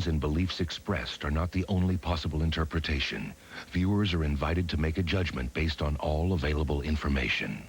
And beliefs expressed are not the only possible interpretation. Viewers are invited to make a judgment based on all available information.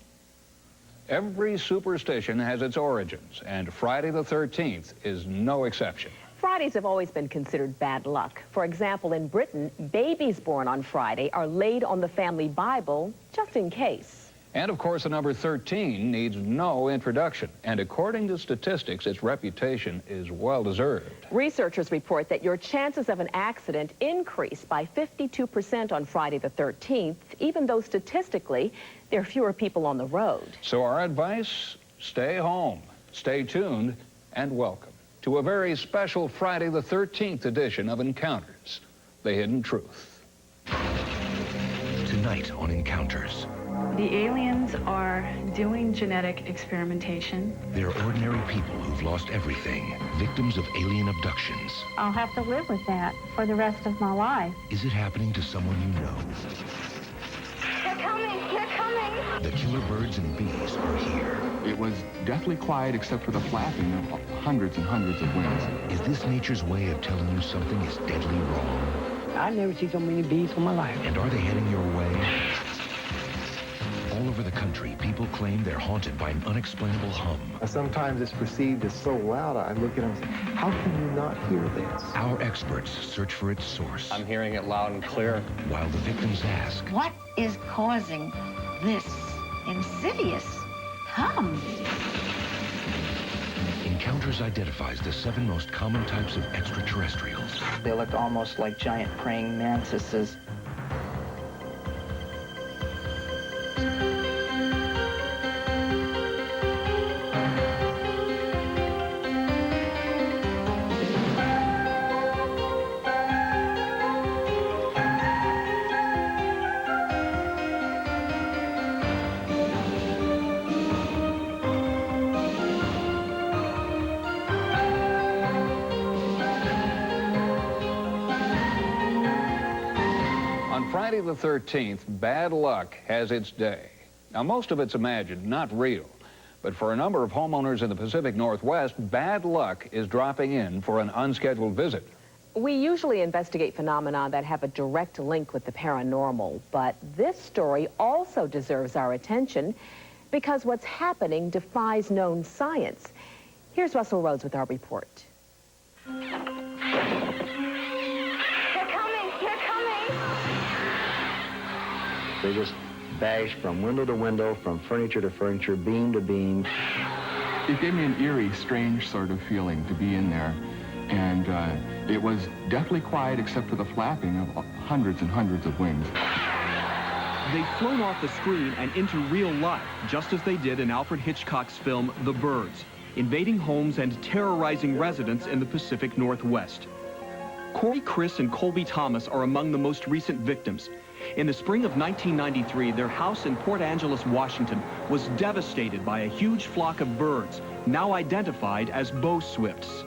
Every superstition has its origins, and Friday the 13th is no exception. Fridays have always been considered bad luck. For example, in Britain, babies born on Friday are laid on the family Bible just in case. And of course, the number 13 needs no introduction. And according to statistics, its reputation is well-deserved. Researchers report that your chances of an accident increase by 52% on Friday the 13th, even though statistically, there are fewer people on the road. So our advice, stay home, stay tuned, and welcome to a very special Friday the 13th edition of Encounters, The Hidden Truth. Tonight on Encounters. The aliens are doing genetic experimentation. They're ordinary people who've lost everything, victims of alien abductions. I'll have to live with that for the rest of my life. Is it happening to someone you know? They're coming! They're coming! The killer birds and bees are here. It was deathly quiet except for the flapping of hundreds and hundreds of wings. Is this nature's way of telling you something is deadly wrong? I've never seen so many bees in my life. And are they heading your way? All over the country, people claim they're haunted by an unexplainable hum. Sometimes it's perceived as so loud, I look at them and say, how can you not hear this? Our experts search for its source. I'm hearing it loud and clear. While the victims ask, what is causing this insidious hum? Encounters identifies the 7 most common types of extraterrestrials. They look almost like giant praying mantises. Friday the 13th, bad luck has its day. Now, most of it's imagined, not real. But for a number of homeowners in the Pacific Northwest, bad luck is dropping in for an unscheduled visit. We usually investigate phenomena that have a direct link with the paranormal, but this story also deserves our attention because what's happening defies known science. Here's Russell Rhodes with our report. They just bash from window to window, from furniture to furniture, beam to beam. It gave me an eerie, strange sort of feeling to be in there. And it was deathly quiet except for the flapping of hundreds and hundreds of wings. They've flown off the screen and into real life, just as they did in Alfred Hitchcock's film, The Birds, invading homes and terrorizing residents in the Pacific Northwest. Corey, Chris, and Colby Thomas are among the most recent victims. In the spring of 1993, their house in Port Angeles, Washington, was devastated by a huge flock of birds, now identified as bow swifts.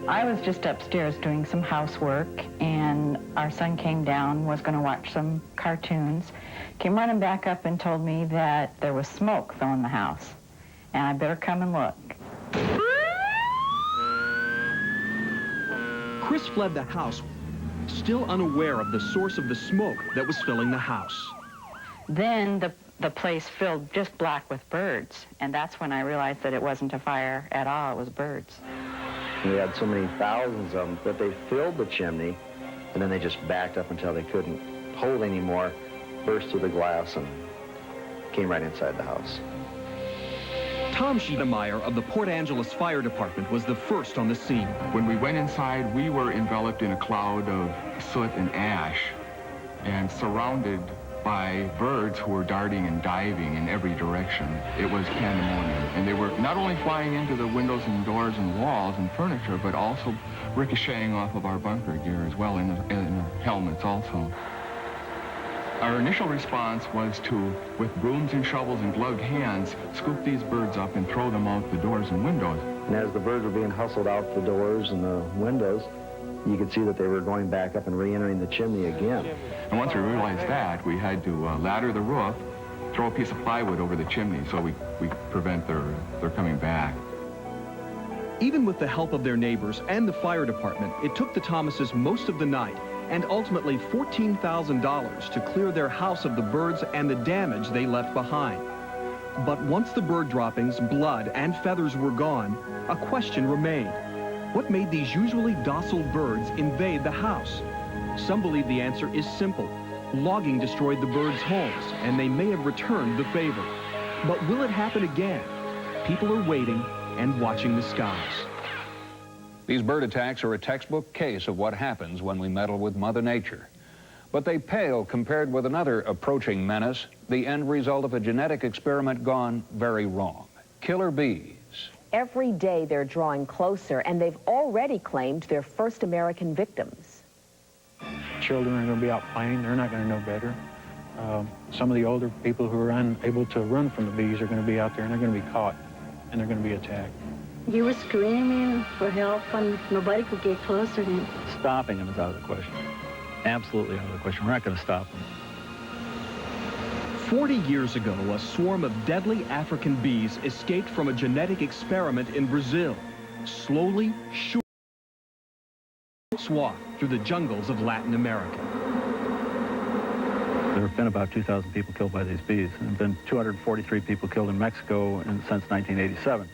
I was just upstairs doing some housework, and our son came down, was going to watch some cartoons, came running back up and told me that there was smoke filling the house, and I better come and look. Chris fled the house, still unaware of the source of the smoke that was filling the house. Then the place filled just black with birds, and that's when I realized that it wasn't a fire at all, it was birds. We had so many thousands of them that they filled the chimney, and then they just backed up until they couldn't hold anymore, burst through the glass, and came right inside the house. Tom Schiedemeyer of the Port Angeles Fire Department was the first on the scene. When we went inside, we were enveloped in a cloud of soot and ash and surrounded by birds who were darting and diving in every direction. It was pandemonium. And they were not only flying into the windows and doors and walls and furniture, but also ricocheting off of our bunker gear as well, in the helmets also. Our initial response was to, with brooms and shovels and gloved hands, scoop these birds up and throw them out the doors and windows. And as the birds were being hustled out the doors and the windows, you could see that they were going back up and re-entering the chimney again. And once we realized that, we had to ladder the roof, throw a piece of plywood over the chimney so we prevent their coming back. Even with the help of their neighbors and the fire department, it took the Thomases most of the night and ultimately $14,000 to clear their house of the birds and the damage they left behind. But once the bird droppings, blood, and feathers were gone, a question remained. What made these usually docile birds invade the house? Some believe the answer is simple. Logging destroyed the birds' homes, and they may have returned the favor. But will it happen again? People are waiting and watching the skies. These bird attacks are a textbook case of what happens when we meddle with Mother Nature. But they pale compared with another approaching menace, the end result of a genetic experiment gone very wrong. Killer bees. Every day they're drawing closer, and they've already claimed their first American victims. Children are going to be out playing. They're not going to know better. Some of the older people who are unable to run from the bees are going to be out there, and they're going to be caught, and they're going to be attacked. You were screaming for help, and nobody could get closer to him. Stopping them is out of the question. Absolutely out of the question. We're not going to stop them. 40 years ago, a swarm of deadly African bees escaped from a genetic experiment in Brazil. Slowly, surely, swath through the jungles of Latin America. There have been about 2,000 people killed by these bees. There have been 243 people killed in Mexico since 1987.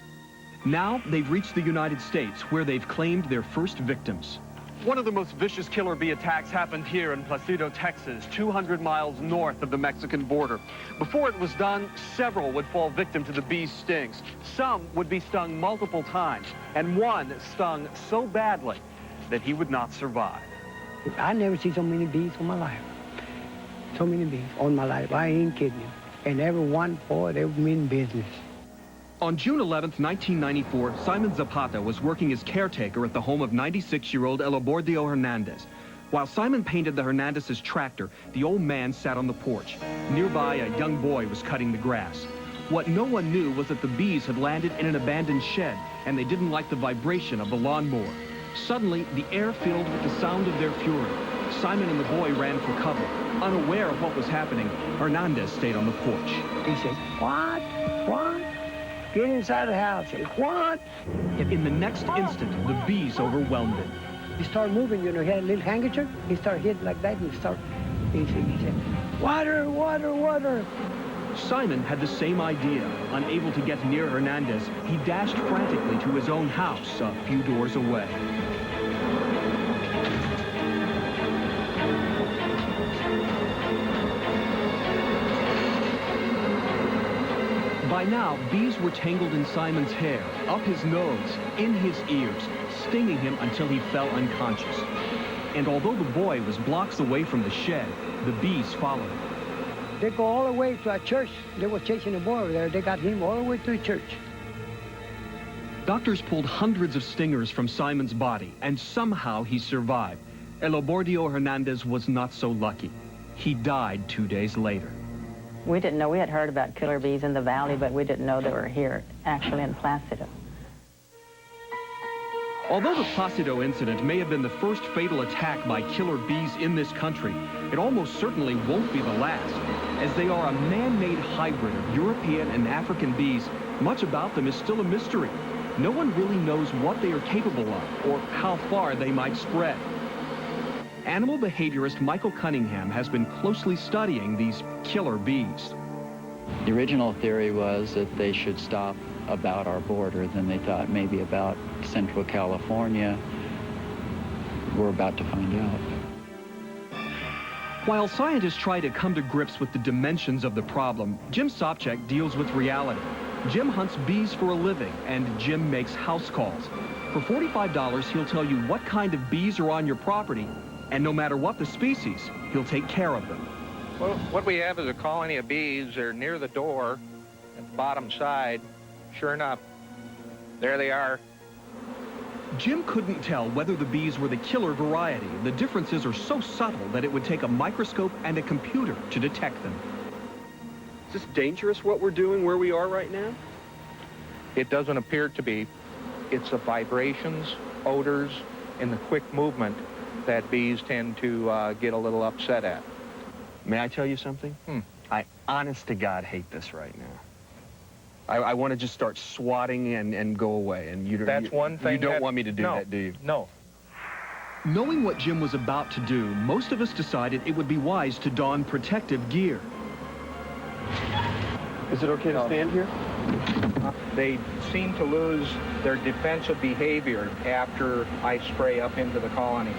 Now they've reached the United States, where they've claimed their first victims. One of the most vicious killer bee attacks happened here in Placido, Texas, 200 miles north of the Mexican border. Before it was done, several would fall victim to the bee's stings. Some would be stung multiple times, and one stung so badly that he would not survive. I never see so many bees in my life. So many bees all my life. I ain't kidding you. And every one, boy, they mean business. On June 11th, 1994, Simon Zapata was working as caretaker at the home of 96-year-old Elobordio Hernandez. While Simon painted the Hernandez's tractor, the old man sat on the porch. Nearby, a young boy was cutting the grass. What no one knew was that the bees had landed in an abandoned shed, and they didn't like the vibration of the lawnmower. Suddenly, the air filled with the sound of their fury. Simon and the boy ran for cover. Unaware of what was happening, Hernandez stayed on the porch. He said, "What? What? Get inside the house." He said, "What?" In the next instant, the bees overwhelmed him. He started moving, you know, he had a little handkerchief. He started hitting like that, and he said, "Water, water, water." Simon had the same idea. Unable to get near Hernandez, he dashed frantically to his own house a few doors away. By now, bees were tangled in Simon's hair, up his nose, in his ears, stinging him until he fell unconscious. And although the boy was blocks away from the shed, the bees followed him. They go all the way to a church. They were chasing the boy over there. They got him all the way to the church. Doctors pulled hundreds of stingers from Simon's body, and somehow he survived. Elobordio Hernandez was not so lucky. He died 2 days later. We didn't know. We had heard about killer bees in the valley, but we didn't know they were here, actually in Placido. Although the Placido incident may have been the first fatal attack by killer bees in this country, it almost certainly won't be the last. As they are a man-made hybrid of European and African bees, much about them is still a mystery. No one really knows what they are capable of or how far they might spread. Animal behaviorist Michael Cunningham has been closely studying these killer bees. The original theory was that they should stop about our border. Then they thought maybe about Central California. We're about to find out. While scientists try to come to grips with the dimensions of the problem, Jim Sopcich deals with reality. Jim hunts bees for a living, and Jim makes house calls. For $45, he'll tell you what kind of bees are on your property, and no matter what the species, he'll take care of them. Well, what we have is a colony of bees. They're near the door at the bottom side. Sure enough, there they are. Jim couldn't tell whether the bees were the killer variety. The differences are so subtle that it would take a microscope and a computer to detect them. Is this dangerous, what we're doing where we are right now? It doesn't appear to be. It's the vibrations, odors, and the quick movement that bees tend to get a little upset at. May I tell you something? I honest to God hate this right now. I want to just start swatting and go away. And That's one thing. You don't want me to do that, do you? No. Knowing what Jim was about to do, most of us decided it would be wise to don protective gear. Is it okay to stand here? They seem to lose their defensive behavior after I spray up into the colony.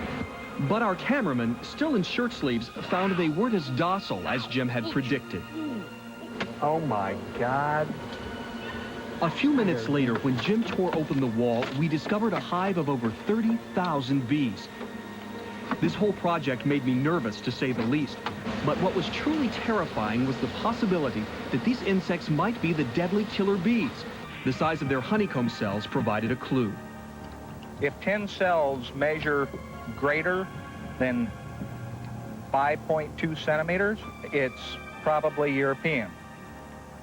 But our cameraman, still in shirt sleeves, found they weren't as docile as Jim had predicted. Oh my God. A few minutes later, when Jim tore open the wall, we discovered a hive of over 30,000 bees. This whole project made me nervous, to say the least. But what was truly terrifying was the possibility that these insects might be the deadly killer bees. The size of their honeycomb cells provided a clue. If 10 cells measure greater than 5.2 centimeters, it's probably European.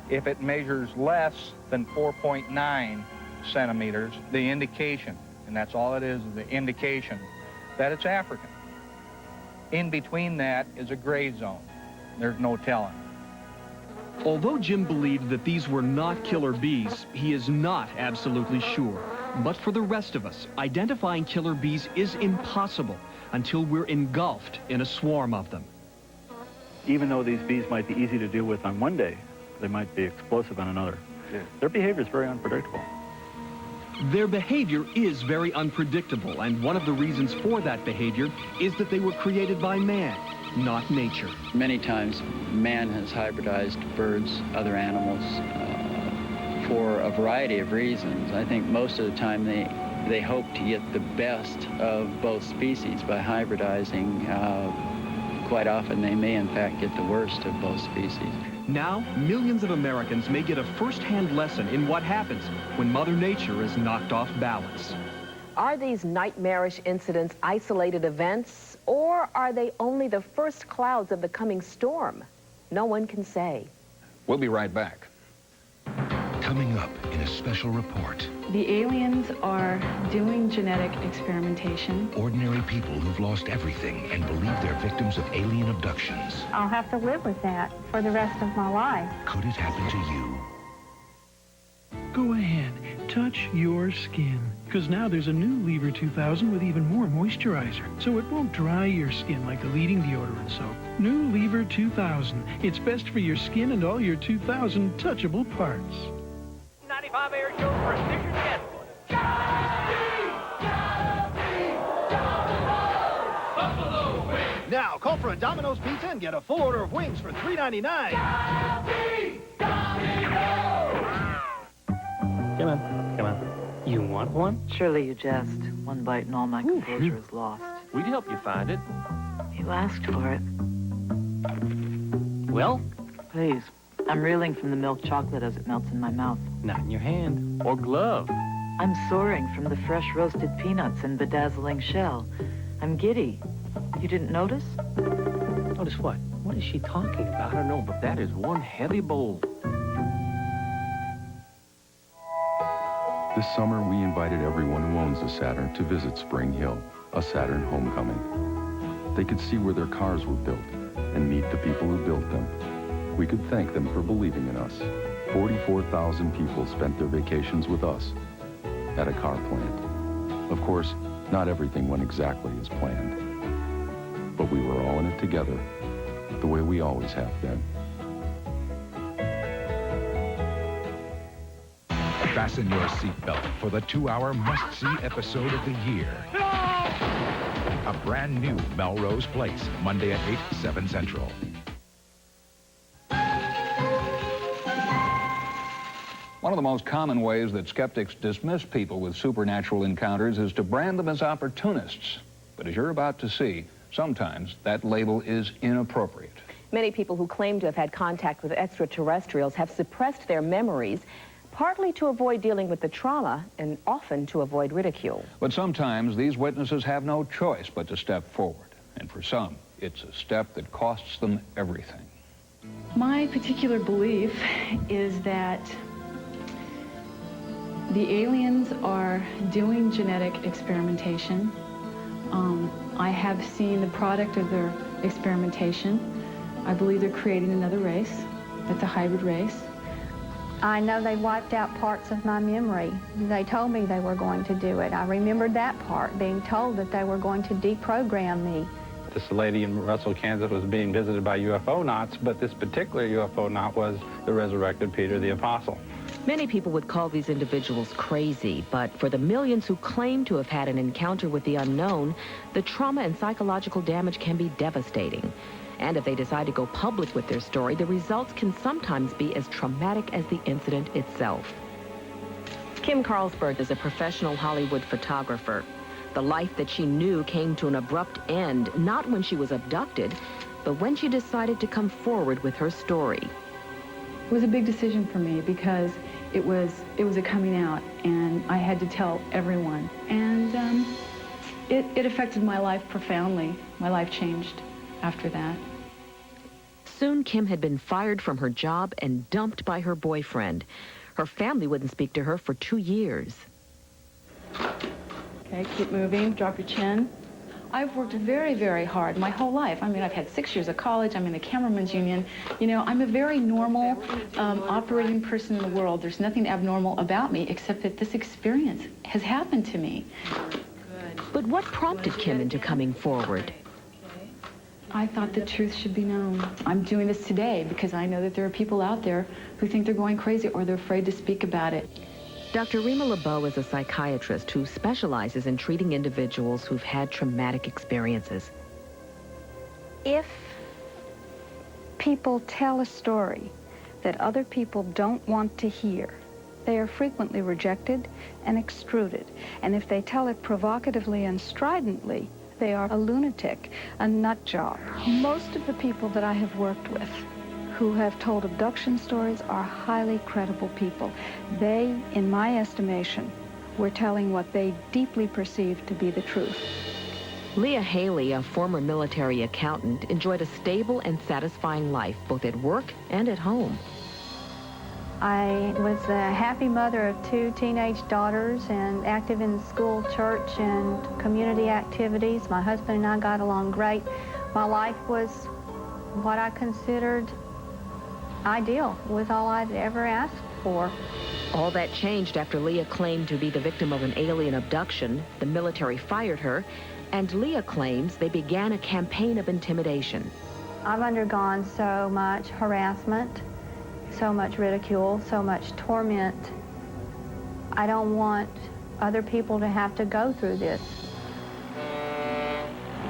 If it measures less than 4.9 centimeters, the indication, and that's all it is the indication, that it's African. In between that is a gray zone. There's no telling. Although Jim believed that these were not killer bees, he is not absolutely sure. But for the rest of us, identifying killer bees is impossible until we're engulfed in a swarm of them. Even though these bees might be easy to deal with on one day, they might be explosive on another. Yeah. Their behavior is very unpredictable. Their behavior is very unpredictable, and one of the reasons for that behavior is that they were created by man, not nature. Many times, man has hybridized birds, other animals, for a variety of reasons. I think most of the time they hope to get the best of both species by hybridizing. Quite often they may in fact get the worst of both species. Now, millions of Americans may get a first-hand lesson in what happens when Mother Nature is knocked off balance. Are these nightmarish incidents isolated events, or are they only the first clouds of the coming storm? No one can say. We'll be right back. Coming up in a special report. The aliens are doing genetic experimentation. Ordinary people who've lost everything and believe they're victims of alien abductions. I'll have to live with that for the rest of my life. Could it happen to you? Go ahead, touch your skin. Because now there's a new Lever 2000 with even more moisturizer, so it won't dry your skin like the leading deodorant soap. New Lever 2000. It's best for your skin and all your 2,000 touchable parts. 95 Air Show Precision Guest. Now, call for a Domino's pizza and get a full order of wings for $3.99. Come on, come on. You want one? Surely you jest. One bite and all my composure is lost. We'd help you find it. You asked for it. Well? Please. I'm reeling from the milk chocolate as it melts in my mouth. Not in your hand. Or glove. I'm soaring from the fresh roasted peanuts and bedazzling shell. I'm giddy. You didn't notice? Notice what? What is she talking about? I don't know, but that is one heavy bowl. This summer, we invited everyone who owns a Saturn to visit Spring Hill, a Saturn homecoming. They could see where their cars were built and meet the people who built them. We could thank them for believing in us. 44,000 people spent their vacations with us at a car plant. Of course, not everything went exactly as planned. But we were all in it together, the way we always have been. Fasten your seatbelt for the 2-hour must-see episode of the year. A brand new Melrose Place, Monday at 8, 7 Central. One of the most common ways that skeptics dismiss people with supernatural encounters is to brand them as opportunists. But as you're about to see, sometimes that label is inappropriate. Many people who claim to have had contact with extraterrestrials have suppressed their memories, partly to avoid dealing with the trauma and often to avoid ridicule. But sometimes these witnesses have no choice but to step forward. And for some, it's a step that costs them everything. My particular belief is that the aliens are doing genetic experimentation. I have seen the product of their experimentation. I believe they're creating another race. That's a hybrid race. I know they wiped out parts of my memory. They told me they were going to do it. I remembered that part, being told that they were going to deprogram me. This lady in Russell, Kansas was being visited by UFO knots, but this particular UFO knot was the resurrected Peter the Apostle. Many people would call these individuals crazy, but for the millions who claim to have had an encounter with the unknown, the trauma and psychological damage can be devastating. And if they decide to go public with their story, the results can sometimes be as traumatic as the incident itself. Kim Carlsberg is a professional Hollywood photographer. The life that she knew came to an abrupt end, not when she was abducted, but when she decided to come forward with her story. It was a big decision for me because it was a coming out, and I had to tell everyone. And it affected my life profoundly. My life changed after that. Soon, Kim had been fired from her job and dumped by her boyfriend. Her family wouldn't speak to her for 2 years. Okay, keep moving, drop your chin. I've worked very, very hard my whole life. I mean, I've had 6 years of college. I'm in the cameraman's union. You know, I'm a very normal operating person in the world. There's nothing abnormal about me except that this experience has happened to me. But what prompted Kim into coming forward? I thought the truth should be known. I'm doing this today because I know that there are people out there who think they're going crazy or they're afraid to speak about it. Dr. Rima LeBeau is a psychiatrist who specializes in treating individuals who've had traumatic experiences. If people tell a story that other people don't want to hear, they are frequently rejected and extruded. And if they tell it provocatively and stridently, they are a lunatic, a nut job. Most of the people that I have worked with who have told abduction stories are highly credible people. They, in my estimation, were telling what they deeply perceived to be the truth. Leah Haley, a former military accountant, enjoyed a stable and satisfying life, both at work and at home. I was a happy mother of 2 teenage daughters and active in school, church, and community activities. My husband and I got along great. My life was what I considered ideal. It was all I'd ever asked for. All that changed after Leah claimed to be the victim of an alien abduction. The military fired her, and Leah claims they began a campaign of intimidation. I've undergone so much harassment, so much ridicule, so much torment. I don't want other people to have to go through this.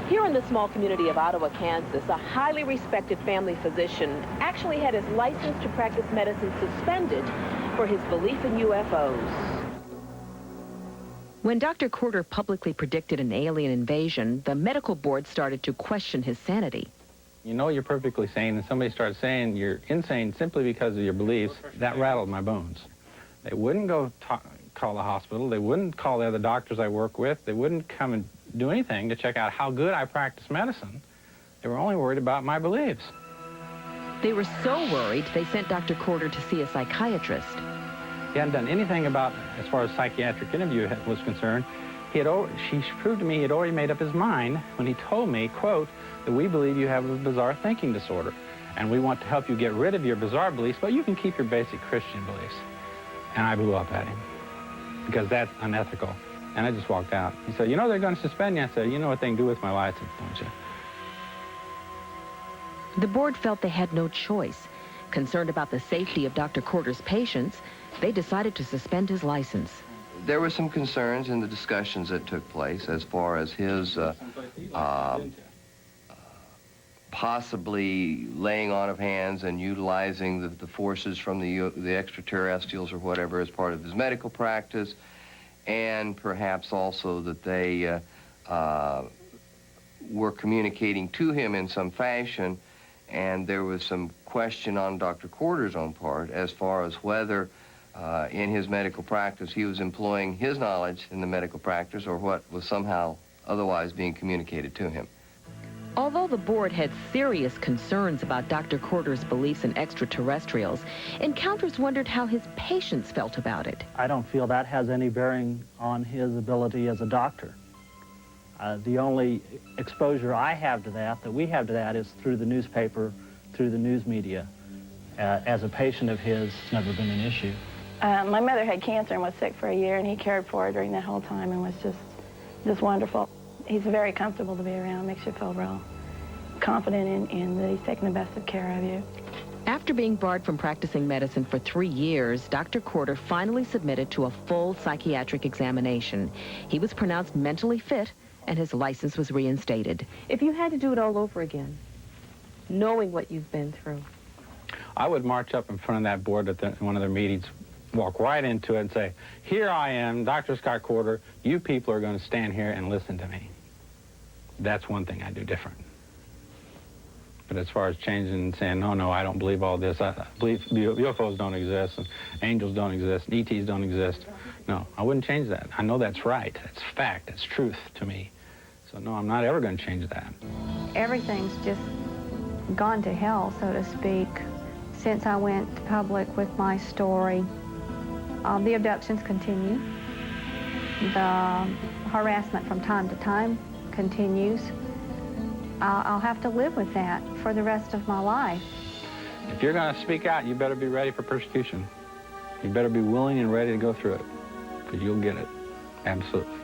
Here in the small community of Ottawa, Kansas, a highly respected family physician actually had his license to practice medicine suspended for his belief in UFOs. When Dr. Corder publicly predicted an alien invasion, the medical board started to question his sanity. You know you're perfectly sane, and somebody starts saying you're insane simply because of your beliefs. That rattled my bones. They wouldn't go call the hospital. They wouldn't call the other doctors I work with. They wouldn't come and do anything to check out how good I practice medicine. They were only worried about my beliefs. They were so worried, they sent Dr. Corder to see a psychiatrist. He hadn't done anything about, as far as psychiatric interview was concerned. She proved to me he had already made up his mind when he told me, quote, that we believe you have a bizarre thinking disorder, and we want to help you get rid of your bizarre beliefs, but you can keep your basic Christian beliefs. And I blew up at him, because that's unethical. And I just walked out. He said, you know they're going to suspend you. I said, you know what they can do with my license, don't you? The board felt they had no choice. Concerned about the safety of Dr. Corder's patients, they decided to suspend his license. There were some concerns in the discussions that took place as far as his possibly laying on of hands and utilizing the forces from the extraterrestrials or whatever as part of his medical practice, and perhaps also that they were communicating to him in some fashion, and there was some question on Dr. Corder's own part as far as whether in his medical practice he was employing his knowledge in the medical practice or what was somehow otherwise being communicated to him. Although the board had serious concerns about Dr. Corder's beliefs in extraterrestrials, Encounters wondered how his patients felt about it. I don't feel that has any bearing on his ability as a doctor. The only exposure I have to that we have to that, is through the newspaper, through the news media. As a patient of his, it's never been an issue. My mother had cancer and was sick for a year, and he cared for her during that whole time and was just wonderful. He's very comfortable to be around, makes you feel real confident in that he's taking the best of care of you. After being barred from practicing medicine for 3 years, Dr. Corder finally submitted to a full psychiatric examination. He was pronounced mentally fit, and his license was reinstated. If you had to do it all over again, knowing what you've been through, I would march up in front of that board at one of their meetings, walk right into it and say, here I am, Dr. Scott Corder, you people are going to stand here and listen to me. That's one thing I do different. But as far as changing and saying, no, I don't believe all this, I believe UFOs don't exist, and angels don't exist, and ETs don't exist, no, I wouldn't change that. I know that's right, that's fact, that's truth to me. So no, I'm not ever going to change that. Everything's just gone to hell, so to speak, since I went public with my story. The abductions continue. The harassment from time to time continues. I'll have to live with that for the rest of my life. If you're going to speak out, you better be ready for persecution. You better be willing and ready to go through it, because you'll get it. Absolutely.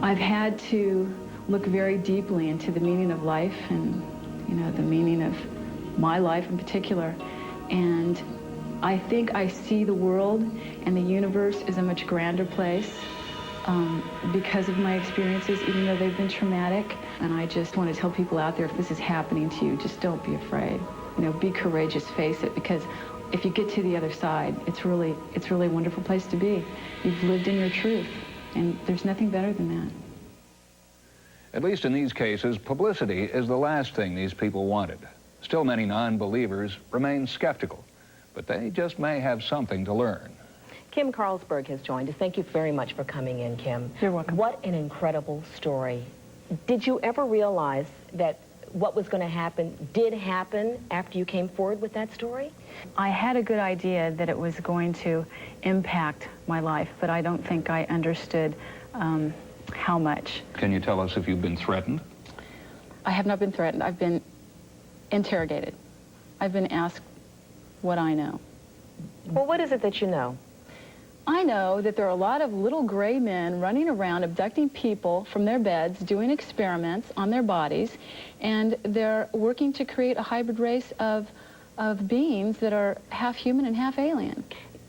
I've had to look very deeply into the meaning of life and, the meaning of my life in particular. And I think I see the world and the universe as a much grander place because of my experiences, even though they've been traumatic. And I just want to tell people out there, if this is happening to you, just don't be afraid. Be courageous, face it, because if you get to the other side, it's really a wonderful place to be. You've lived in your truth, and there's nothing better than that. At least in these cases, publicity is the last thing these people wanted. Still, many non-believers remain skeptical, but they just may have something to learn. Kim Carlsberg has joined us. Thank you very much for coming in, Kim. You're welcome. What an incredible story. Did you ever realize that what was going to happen did happen after you came forward with that story? I had a good idea that it was going to impact my life, but I don't think I understood how much. Can you tell us if you've been threatened? I have not been threatened. I've been interrogated. I've been asked what I know. Well, what is it that you know? I know that there are a lot of little gray men running around abducting people from their beds, doing experiments on their bodies, and they're working to create a hybrid race of beings that are half human and half alien.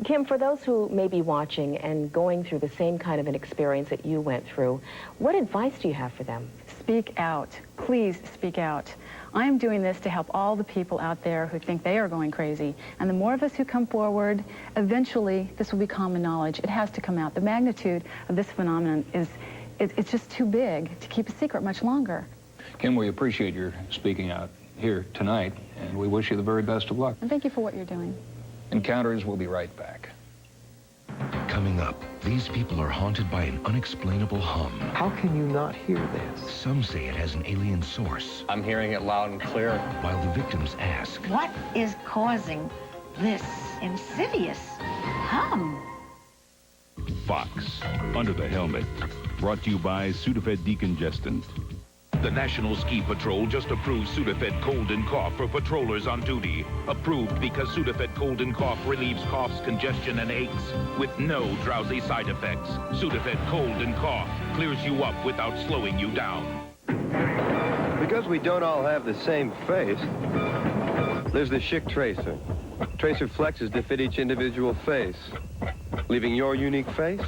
Kim, for those who may be watching and going through the same kind of an experience that you went through, what advice do you have for them? Speak out. Please speak out. I am doing this to help all the people out there who think they are going crazy. And the more of us who come forward, eventually this will be common knowledge. It has to come out. The magnitude of this phenomenon it's just too big to keep a secret much longer. Kim, we appreciate your speaking out here tonight, and we wish you the very best of luck. And thank you for what you're doing. Encounters will be right back. Coming up, these people are haunted by an unexplainable hum. How can you not hear this? Some say it has an alien source, I'm hearing it loud and clear. while the victims ask, What is causing this insidious hum? Fox, Under the Helmet. Brought to you by Sudafed Decongestant. The National Ski Patrol just approved Sudafed Cold and Cough for patrollers on duty. Approved because Sudafed Cold and Cough relieves coughs, congestion, and aches with no drowsy side effects. Sudafed Cold and Cough clears you up without slowing you down. Because we don't all have the same face, there's the Schick Tracer. Tracer flexes to fit each individual face, leaving your unique face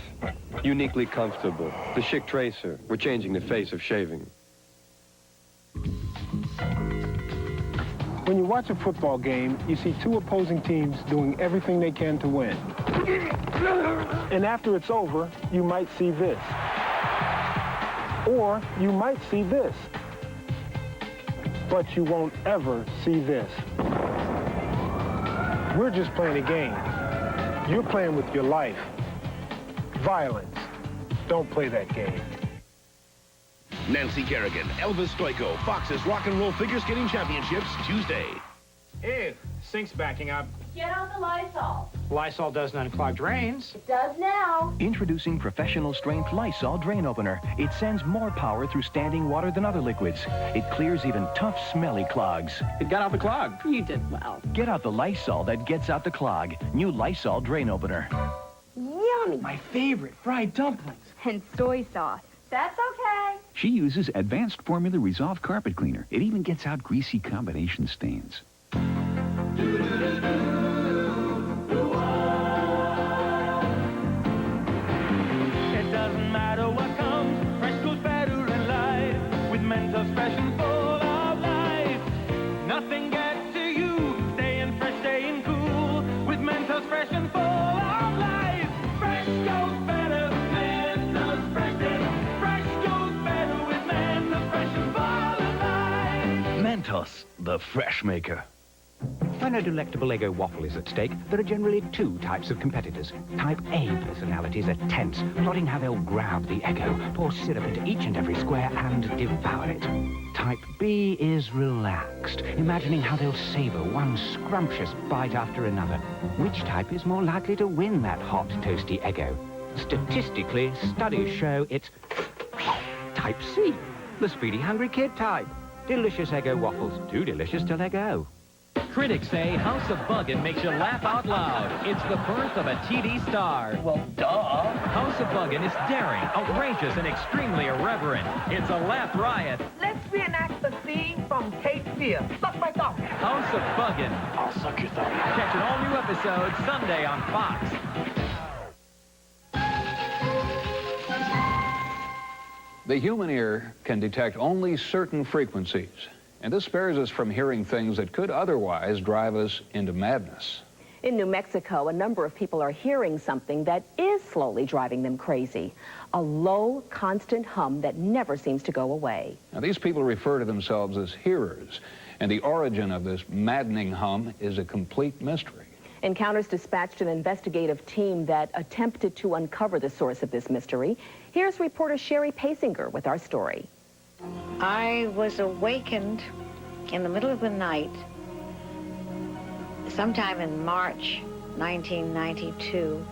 uniquely comfortable. The Schick Tracer. We're changing the face of shaving. When you watch a football game, you see two opposing teams doing everything they can to win. And after it's over, you might see this. Or you might see this. But you won't ever see this. We're just playing a game. You're playing with your life. Violence. Don't play that game. Nancy Kerrigan, Elvis Stoico, Fox's Rock and Roll Figure Skating Championships, Tuesday. Ew, sink's backing up. Get out the Lysol. Lysol doesn't unclog drains. It does now. Introducing professional strength Lysol Drain Opener. It sends more power through standing water than other liquids. It clears even tough, smelly clogs. It got out the clog. You did well. Get out the Lysol that gets out the clog. New Lysol Drain Opener. Yummy. My favorite, fried dumplings. And soy sauce. That's okay. She uses Advanced Formula Resolve Carpet Cleaner. It even gets out greasy combination stains. It doesn't matter what comes, fresh goes better in life. With Mentos fresh and full of life. Nothing gets to you, staying fresh, staying cool. With Mentos fresh and full of life. Fresh goes better with Mentos fresh and fresh goes better with Mentos fresh and full of life. Mentos, the fresh maker. When a delectable Eggo waffle is at stake, there are generally two types of competitors. Type A personalities are tense, plotting how they'll grab the Eggo, pour syrup into each and every square, and devour it. Type B is relaxed, imagining how they'll savor one scrumptious bite after another. Which type is more likely to win that hot, toasty Eggo? Statistically, studies show it's Type C, the speedy, hungry kid type. Delicious Eggo waffles, too delicious to let go. Critics say House of Buggin' makes you laugh out loud. It's the birth of a TV star. Well, duh. House of Buggin' is daring, outrageous, and extremely irreverent. It's a laugh riot. Let's reenact the scene from Cape Fear. Suck my thumb. House of Buggin'. I'll suck your thumb. Catch an all-new episode Sunday on Fox. The human ear can detect only certain frequencies, and this spares us from hearing things that could otherwise drive us into madness. In New Mexico, a number of people are hearing something that is slowly driving them crazy. A low, constant hum that never seems to go away. Now, these people refer to themselves as hearers, and the origin of this maddening hum is a complete mystery. Encounters dispatched an investigative team that attempted to uncover the source of this mystery. Here's reporter Sherry Pasinger with our story. I was awakened in the middle of the night, sometime in March 1992,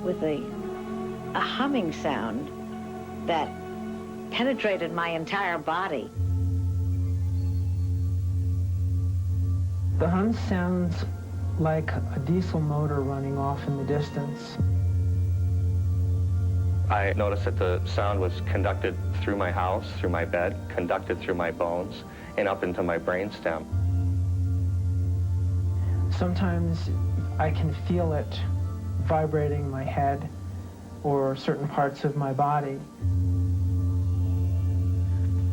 with a humming sound that penetrated my entire body. The hum sounds like a diesel motor running off in the distance. I noticed that the sound was conducted through my house, through my bed, conducted through my bones, and up into my brainstem. Sometimes I can feel it vibrating my head or certain parts of my body.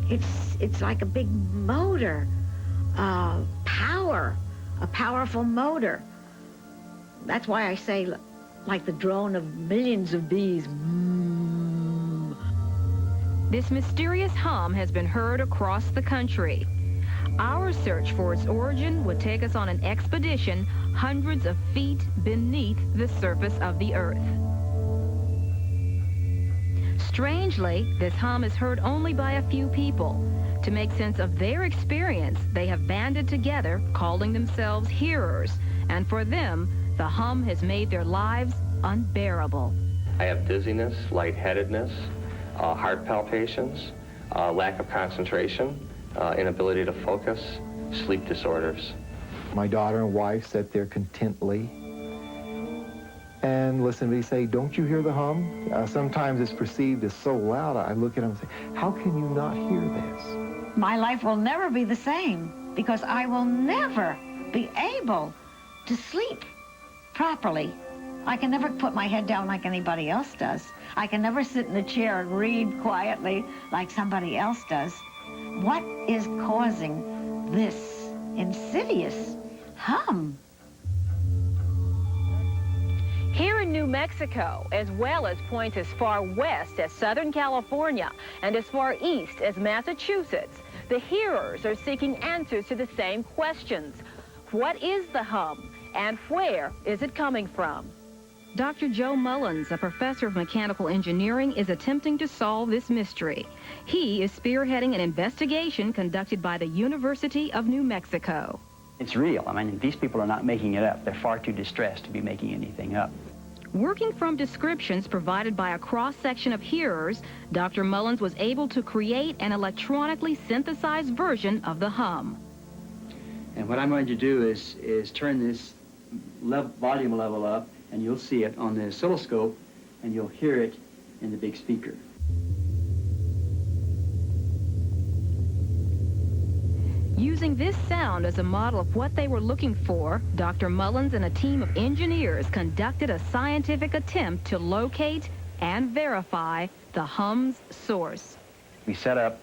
It's like a big motor, power, a powerful motor. That's why I say like the drone of millions of bees. This mysterious hum has been heard across the country. Our search for its origin would take us on an expedition hundreds of feet beneath the surface of the earth. Strangely, this hum is heard only by a few people. To make sense of their experience, they have banded together, calling themselves hearers, and for them, the hum has made their lives unbearable. I have dizziness, lightheadedness, heart palpitations, lack of concentration, inability to focus, sleep disorders. My daughter and wife sat there contently and listen to me say, "Don't you hear the hum?" Sometimes it's perceived as so loud, I look at them and say, "How can you not hear this?" My life will never be the same because I will never be able to sleep properly. I can never put my head down like anybody else does. I can never sit in a chair and read quietly like somebody else does. What is causing this insidious hum? Here in New Mexico, as well as points as far west as Southern California and as far east as Massachusetts, the hearers are seeking answers to the same questions. What is the hum, and where is it coming from? Dr. Joe Mullins, a professor of mechanical engineering, is attempting to solve this mystery. He is spearheading an investigation conducted by the University of New Mexico. It's real. I mean, these people are not making it up. They're far too distressed to be making anything up. Working from descriptions provided by a cross-section of hearers, Dr. Mullins was able to create an electronically synthesized version of the hum. And what I'm going to do is turn this volume level up, and you'll see it on the oscilloscope, and you'll hear it in the big speaker. Using this sound as a model of what they were looking for, Dr. Mullins and a team of engineers conducted a scientific attempt to locate and verify the hum's source. We set up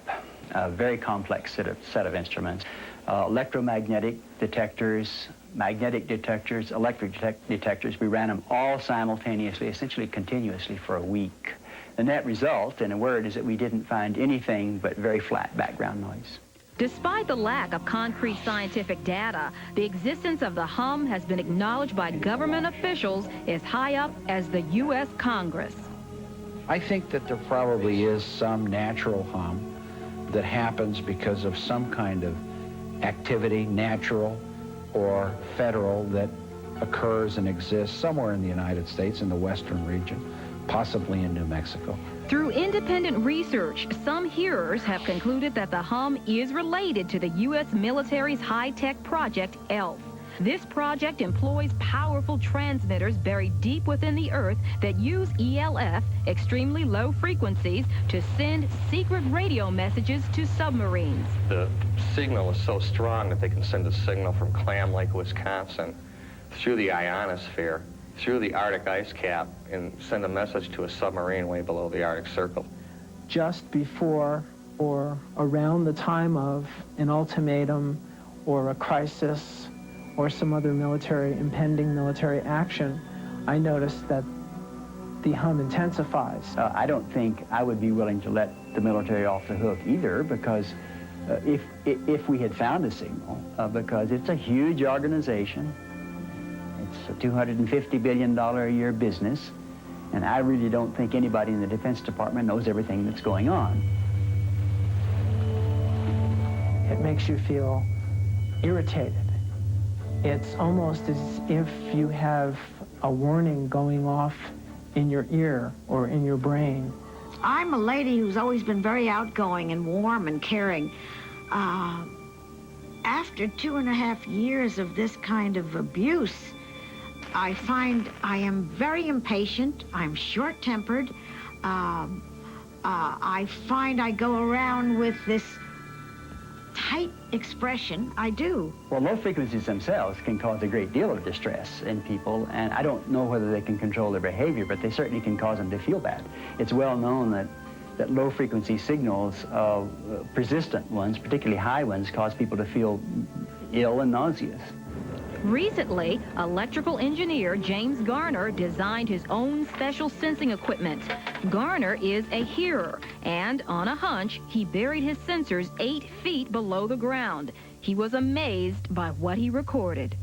a very complex set of instruments. Electromagnetic detectors, magnetic detectors, electric detectors. We ran them all simultaneously, essentially continuously for a week. The net result, in a word, is that we didn't find anything but very flat background noise. Despite the lack of concrete scientific data, the existence of the hum has been acknowledged by government officials as high up as the U.S. Congress. I think that there probably is some natural hum that happens because of some kind of activity, natural or federal, that occurs and exists somewhere in the United States, in the western region, possibly in New Mexico. Through independent research, some hearers have concluded that the hum is related to the U.S. military's high-tech project, ELF. This project employs powerful transmitters buried deep within the earth that use ELF, extremely low frequencies, to send secret radio messages to submarines. The signal is so strong that they can send a signal from Clam Lake, Wisconsin, through the ionosphere, through the Arctic ice cap, and send a message to a submarine way below the Arctic Circle. Just before or around the time of an ultimatum or a crisis or some other impending military action, I noticed that the hum intensifies. I don't think I would be willing to let the military off the hook either, because if we had found a signal, because it's a huge organization. It's a $250 billion a year business, and I really don't think anybody in the Defense Department knows everything that's going on. It makes you feel irritated. It's almost as if you have a warning going off in your ear or in your brain. I'm a lady who's always been very outgoing and warm and caring. After 2.5 years of this kind of abuse, I find I am very impatient. I'm short-tempered. I find I go around with this tight expression. I do. Well, low frequencies themselves can cause a great deal of distress in people, and I don't know whether they can control their behavior, but they certainly can cause them to feel bad. It's well known that low frequency signals, persistent ones, particularly high ones, cause people to feel ill and nauseous. Recently, electrical engineer James Garner designed his own special sensing equipment. Garner is a hearer, and on a hunch, he buried his sensors 8 feet below the ground. He was amazed by what he recorded.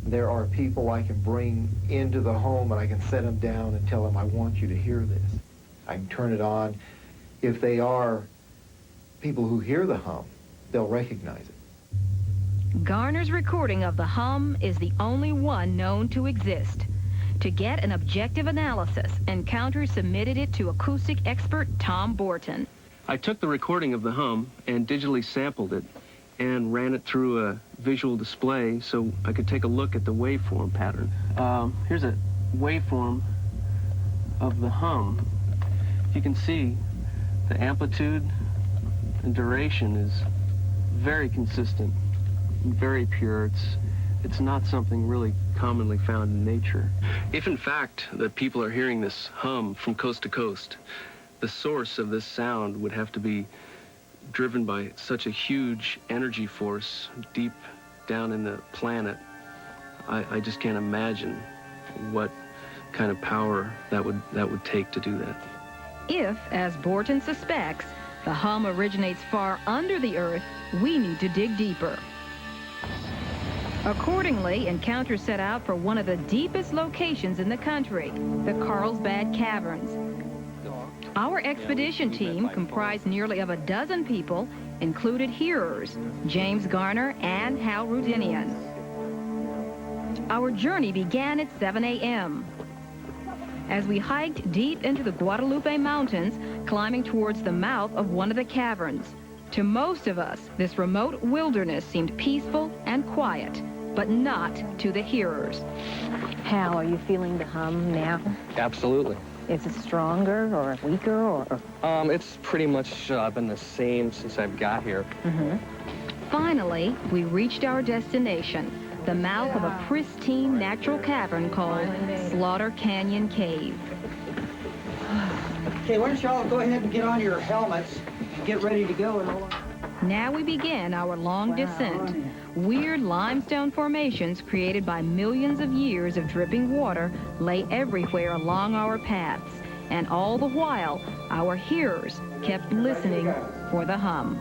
There are people I can bring into the home, and I can set them down and tell them, I want you to hear this. I can turn it on. If they are people who hear the hum, they'll recognize it. Garner's recording of the hum is the only one known to exist. To get an objective analysis, Encounter submitted it to acoustic expert Tom Borton. I took the recording of the hum and digitally sampled it and ran it through a visual display so I could take a look at the waveform pattern. Here's a waveform of the hum. You can see the amplitude and duration is very consistent. Very pure. It's not something really commonly found in nature. If in fact that people are hearing this hum from coast to coast, the source of this sound would have to be driven by such a huge energy force deep down in the planet. I just can't imagine what kind of power that would take to do that. If, as Borton suspects, the hum originates far under the earth, we need to dig deeper. Accordingly, Encounter set out for one of the deepest locations in the country, the Carlsbad Caverns. Our expedition team, comprised nearly of a dozen people, included hearers, James Garner and Hal Rudinian. Our journey began at 7 a.m. as we hiked deep into the Guadalupe Mountains, climbing towards the mouth of one of the caverns. To most of us, this remote wilderness seemed peaceful and quiet, but not to the hearers. Hal, are you feeling the hum now? Absolutely. Is it stronger or weaker or? It's pretty much been the same since I've got here. Finally, we reached our destination, the mouth of a pristine natural cavern called Slaughter Canyon Cave. Okay, why don't y'all go ahead and get on your helmets and get ready to go. Now we begin our long descent. Weird limestone formations created by millions of years of dripping water lay everywhere along our paths, and all the while, our hearers kept listening for the hum.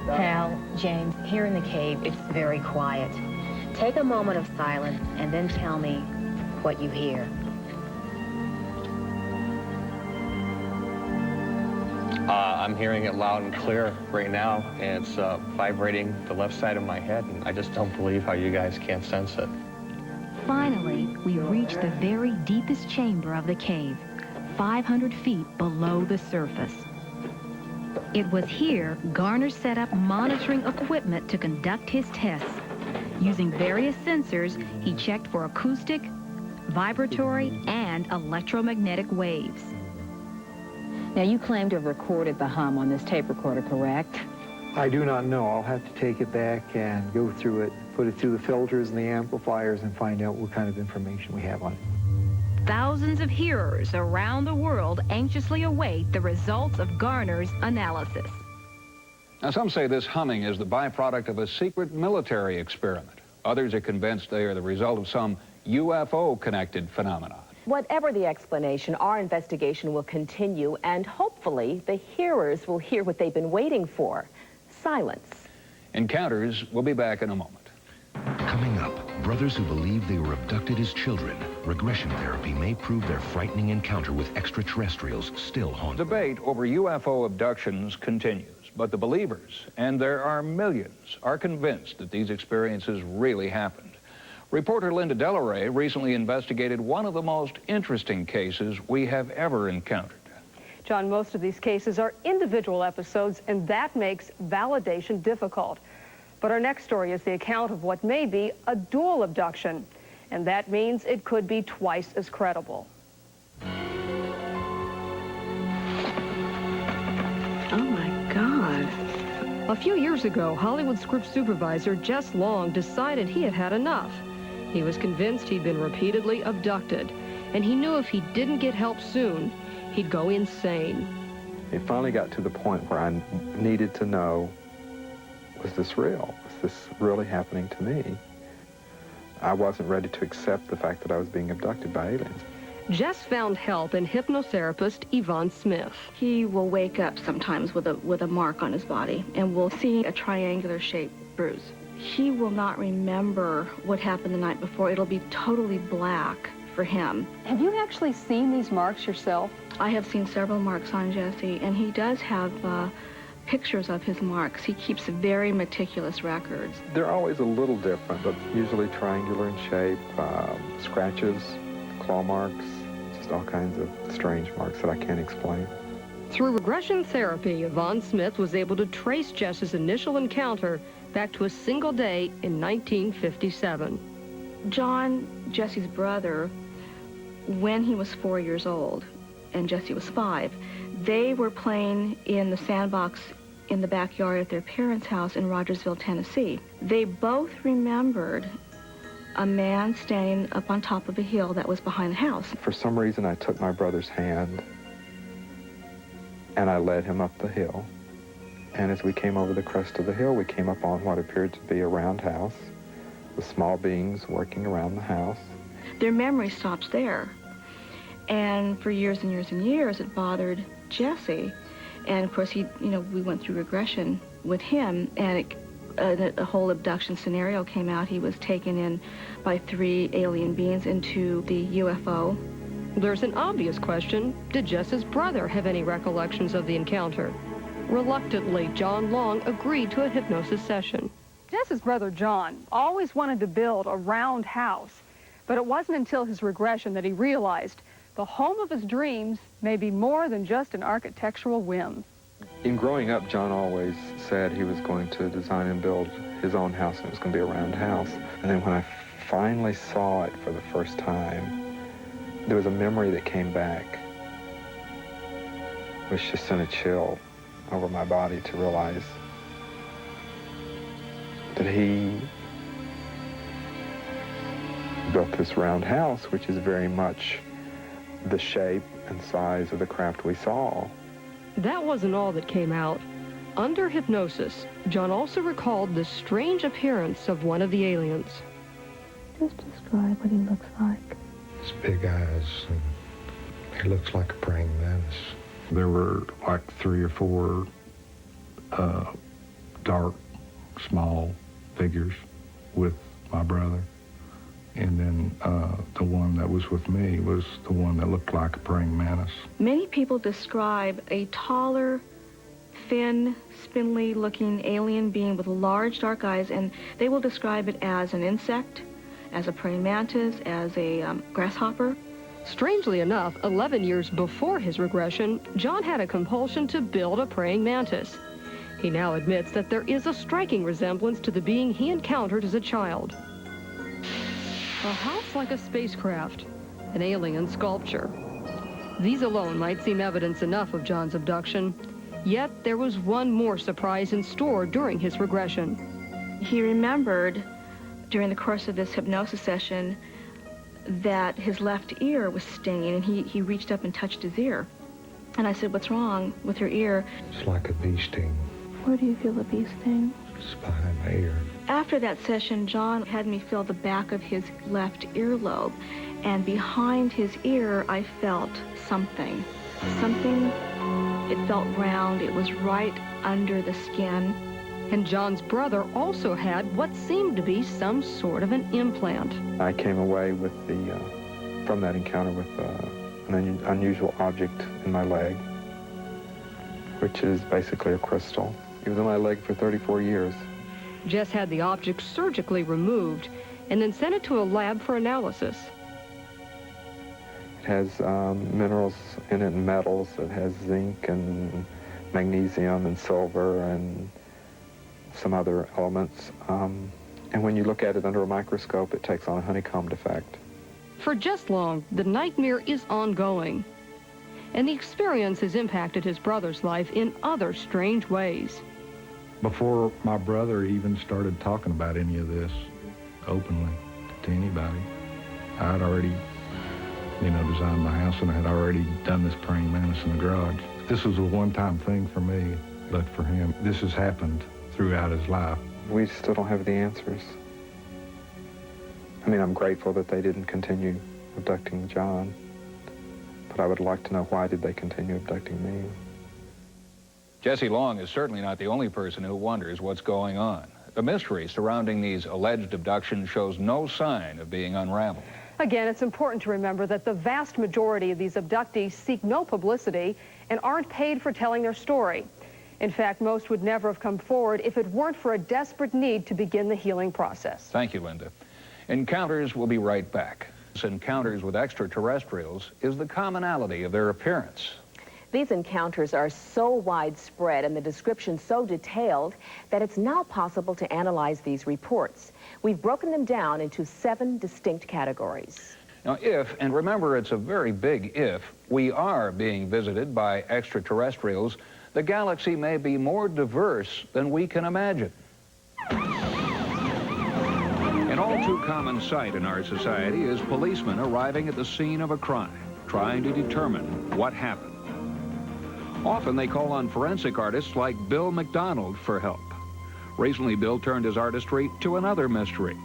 Hal, James, here in the cave, it's very quiet. Take a moment of silence and then tell me what you hear. I'm hearing it loud and clear right now, and it's vibrating the left side of my head, and I just don't believe how you guys can't sense it. Finally, we reached the very deepest chamber of the cave, 500 feet below the surface. It was here Garner set up monitoring equipment to conduct his tests. Using various sensors, he checked for acoustic, vibratory, and electromagnetic waves. Now, you claim to have recorded the hum on this tape recorder, correct? I do not know. I'll have to take it back and go through it, put it through the filters and the amplifiers and find out what kind of information we have on it. Thousands of hearers around the world anxiously await the results of Garner's analysis. Now, some say this humming is the byproduct of a secret military experiment. Others are convinced they are the result of some UFO-connected phenomenon. Whatever the explanation, our investigation will continue, and hopefully the hearers will hear what they've been waiting for: silence. Encounters will be back in a moment. Coming up, brothers who believe they were abducted as children. Regression therapy may prove their frightening encounter with extraterrestrials still haunts. Debate over UFO abductions continues, but the believers, and there are millions, are convinced that these experiences really happened. Reporter Linda Delaray recently investigated one of the most interesting cases we have ever encountered. John, most of these cases are individual episodes, and that makes validation difficult. But our next story is the account of what may be a dual abduction, and that means it could be twice as credible. Oh my God. A few years ago, Hollywood script supervisor Jess Long decided he had had enough. He was convinced he'd been repeatedly abducted, and he knew if he didn't get help soon, he'd go insane. It finally got to the point where I needed to know, was this real? Was this really happening to me? I wasn't ready to accept the fact that I was being abducted by aliens. Jess found help in hypnotherapist Yvonne Smith. He will wake up sometimes with a mark on his body, and we'll see a triangular-shaped bruise. He will not remember what happened the night before. It'll be totally black for him. Have you actually seen these marks yourself? I have seen several marks on Jesse, and he does have pictures of his marks. He keeps very meticulous records. They're always a little different, but usually triangular in shape, scratches, claw marks, just all kinds of strange marks that I can't explain. Through regression therapy, Yvonne Smith was able to trace Jess's initial encounter back to a single day in 1957. John, Jesse's brother, when he was 4 years old and Jesse was 5, they were playing in the sandbox in the backyard at their parents' house in Rogersville, Tennessee. They both remembered a man standing up on top of a hill that was behind the house. For some reason, I took my brother's hand and I led him up the hill. And as we came over the crest of the hill, we came up on what appeared to be a roundhouse with small beings working around the house. Their memory stops there. And for years and years and years, it bothered Jesse. And of course, we went through regression with him, and a whole abduction scenario came out. He was taken in by 3 alien beings into the UFO There's an obvious question. Did Jess's brother have any recollections of the encounter? Reluctantly, John Long agreed to a hypnosis session. Jess's brother John always wanted to build a round house, but it wasn't until his regression that he realized the home of his dreams may be more than just an architectural whim. In growing up, John always said he was going to design and build his own house, and it was going to be a round house. And then when I finally saw it for the first time, there was a memory that came back, which just sent a chill over my body to realize that he built this round house, which is very much the shape and size of the craft we saw. That wasn't all that came out. Under hypnosis, John also recalled the strange appearance of one of the aliens. Just describe what he looks like. His big eyes, and he looks like a praying mantis. There were like 3 or 4 dark, small figures with my brother. And then the one that was with me was the one that looked like a praying mantis. Many people describe a taller, thin, spindly-looking alien being with large dark eyes, and they will describe it as an insect, as a praying mantis, as a grasshopper. Strangely enough, 11 years before his regression, John had a compulsion to build a praying mantis. He now admits that there is a striking resemblance to the being he encountered as a child. A house like a spacecraft, an alien sculpture. These alone might seem evidence enough of John's abduction, yet there was one more surprise in store during his regression. He remembered during the course of this hypnosis session that his left ear was stinging, and he reached up and touched his ear. And I said, "What's wrong with your ear?" It's like a bee sting. Where do you feel the bee sting? It's behind my ear. After that session, John had me feel the back of his left earlobe, and behind his ear, I felt something. Something, it felt round, it was right under the skin. And John's brother also had what seemed to be some sort of an implant. I came away with from that encounter with an unusual object in my leg, which is basically a crystal. It was in my leg for 34 years. Jess had the object surgically removed and then sent it to a lab for analysis. It has minerals in it and metals. It has zinc and magnesium and silver and some other elements. And when you look at it under a microscope, it takes on a honeycombed effect. For Jess Long, the nightmare is ongoing. And the experience has impacted his brother's life in other strange ways. Before my brother even started talking about any of this openly to anybody, I had already, designed the house, and I had already done this praying mantis in the garage. This was a one-time thing for me, but for him, this has happened throughout his life. We still don't have the answers. I mean, I'm grateful that they didn't continue abducting John, but I would like to know, why did they continue abducting me? Jesse Long is certainly not the only person who wonders what's going on. The mystery surrounding these alleged abductions shows no sign of being unraveled. Again, it's important to remember that the vast majority of these abductees seek no publicity and aren't paid for telling their story. In fact, most would never have come forward if it weren't for a desperate need to begin the healing process. Thank you, Linda. Encounters will be right back. Encounters with extraterrestrials is the commonality of their appearance. These encounters are so widespread and the description so detailed that it's now possible to analyze these reports. We've broken them down into 7 distinct categories. Now, if, and remember it's a very big if, we are being visited by extraterrestrials, the galaxy may be more diverse than we can imagine. An all too common sight in our society is policemen arriving at the scene of a crime, trying to determine what happened. Often they call on forensic artists like Bill McDonald for help. Recently, Bill turned his artistry to another mystery,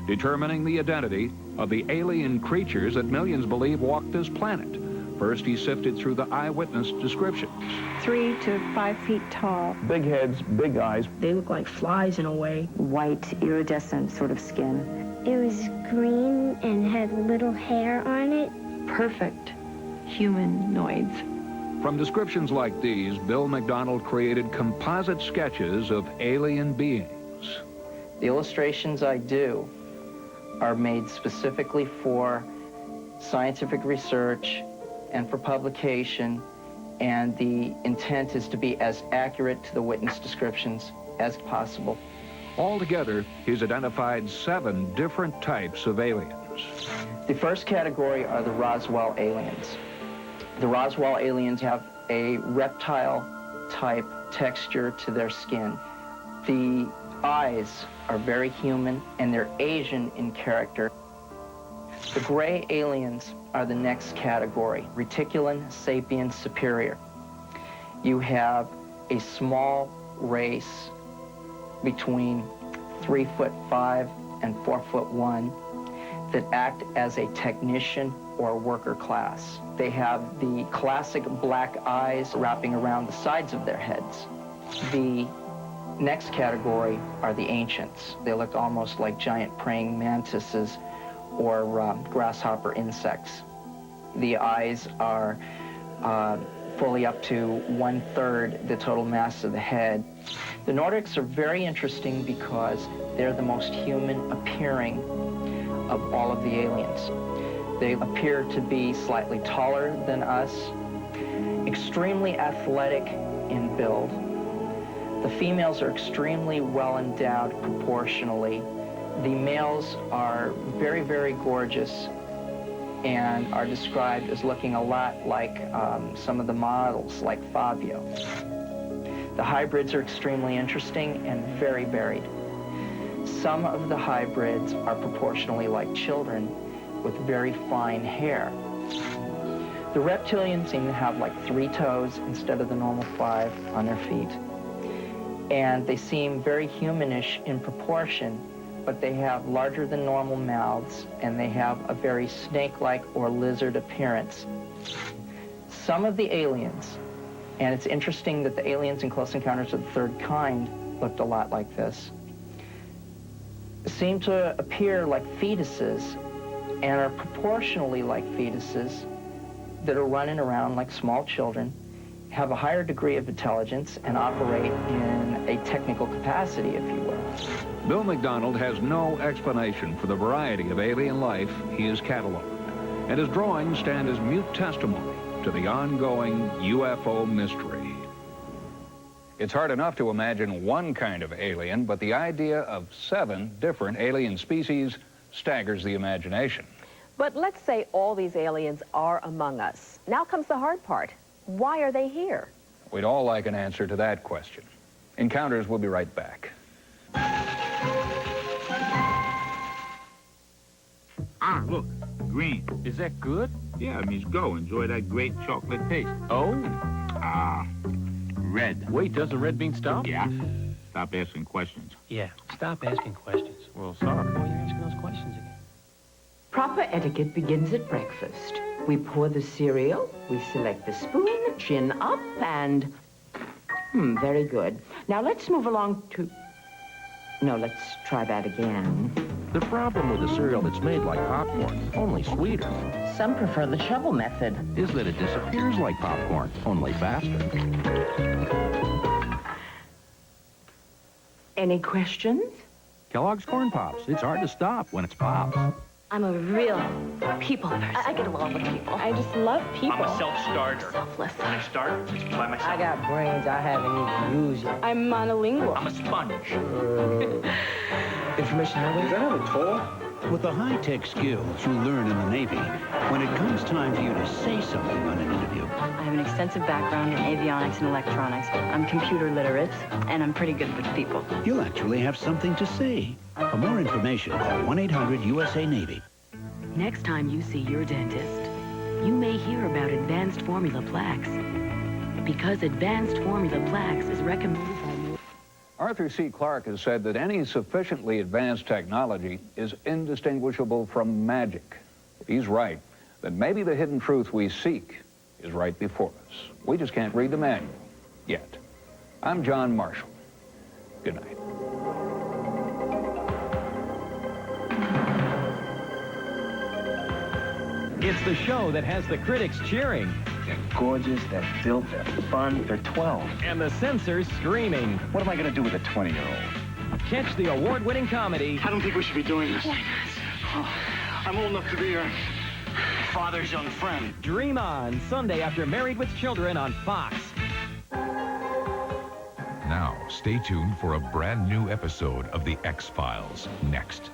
determining the identity of the alien creatures that millions believe walked this planet. First, he sifted through the eyewitness descriptions. 3 to 5 feet tall. Big heads, big eyes. They look like flies in a way. White, iridescent sort of skin. It was green and had little hair on it. Perfect humanoids. From descriptions like these, Bill McDonald created composite sketches of alien beings. The illustrations I do are made specifically for scientific research and for publication, and the intent is to be as accurate to the witness descriptions as possible. Altogether, he's identified 7 different types of aliens. The first category are the Roswell aliens. The Roswell aliens have a reptile-type texture to their skin. The eyes are very human, and they're Asian in character. The gray aliens are the next category, Reticulum sapiens superior. You have a small race between 3'5" and 4'1" that act as a technician or worker class. They have the classic black eyes wrapping around the sides of their heads. The next category are the ancients. They look almost like giant praying mantises or grasshopper insects. The eyes are fully up to 1/3 the total mass of the head. The Nordics are very interesting because they're the most human appearing of all of the aliens. They appear to be slightly taller than us, extremely athletic in build. The females are extremely well endowed proportionally. The males are very, very gorgeous and are described as looking a lot like some of the models, like Fabio. The hybrids are extremely interesting and very varied. Some of the hybrids are proportionally like children with very fine hair. The reptilians seem to have like 3 toes instead of the normal 5 on their feet. And they seem very humanish in proportion, but they have larger than normal mouths, and they have a very snake-like or lizard appearance. Some of the aliens, and it's interesting that the aliens in Close Encounters of the Third Kind looked a lot like this, seem to appear like fetuses and are proportionally like fetuses that are running around like small children, have a higher degree of intelligence, and operate in a technical capacity, if you will. Bill McDonald has no explanation for the variety of alien life he has cataloged, and his drawings stand as mute testimony to the ongoing UFO mystery. It's hard enough to imagine one kind of alien, but the idea of 7 different alien species staggers the imagination. But let's say all these aliens are among us. Now comes the hard part. Why are they here? We'd all like an answer to that question. Encounters will be right back. Ah, look, green. Is that good? Yeah, it means go. Enjoy that great chocolate taste. Oh? Ah, red. Wait, doesn't red mean stop? Yeah. Stop asking questions. Yeah, stop asking questions. Well, sorry. Oh, you're asking those questions again. Proper etiquette begins at breakfast. We pour the cereal, we select the spoon, chin up, and... very good. Now let's move along to... No, let's try that again. The problem with a cereal that's made like popcorn, only sweeter, Some prefer the shovel method. is that it disappears like popcorn, only faster. Any questions? Kellogg's Corn Pops. It's hard to stop when it's Pops. I'm a real people person. I get along with people. I just love people. I'm a self-starter. Selfless. When I start, it's by myself. I got brains I haven't even used yet. I'm monolingual. I'm a sponge. Information highway? Is that a toll? With the high-tech skills you learn in the Navy, when it comes time for you to say something on an interview, I have an extensive background in avionics and electronics. I'm computer literate, and I'm pretty good with people. you'll actually have something to say. For more information, call 1-800-USA-NAVY. Next time you see your dentist, you may hear about advanced formula plaques. Because advanced formula plaques is recommended by... Arthur C. Clarke has said that any sufficiently advanced technology is indistinguishable from magic. He's right, that maybe the hidden truth we seek is right before us. We just can't read the manual yet. I'm John Marshall. Good night. It's the show that has the critics cheering. They're gorgeous, they're built, they're fun, they're 12. And the censors screaming. What am I going to do with a 20-year-old? Catch the award-winning comedy. I don't think we should be doing this. Oh, I'm old enough to be your father's young friend. Dream On, Sunday after Married with Children on Fox. Now, stay tuned for a brand new episode of The X-Files next.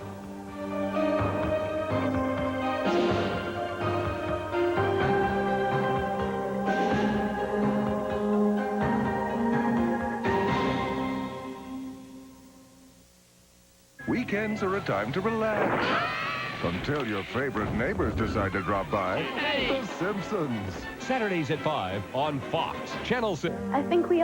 Weekends are a time to relax. Until your favorite neighbors decide to drop by. The Simpsons. Saturdays at 5 on Fox, Channel 6. I think we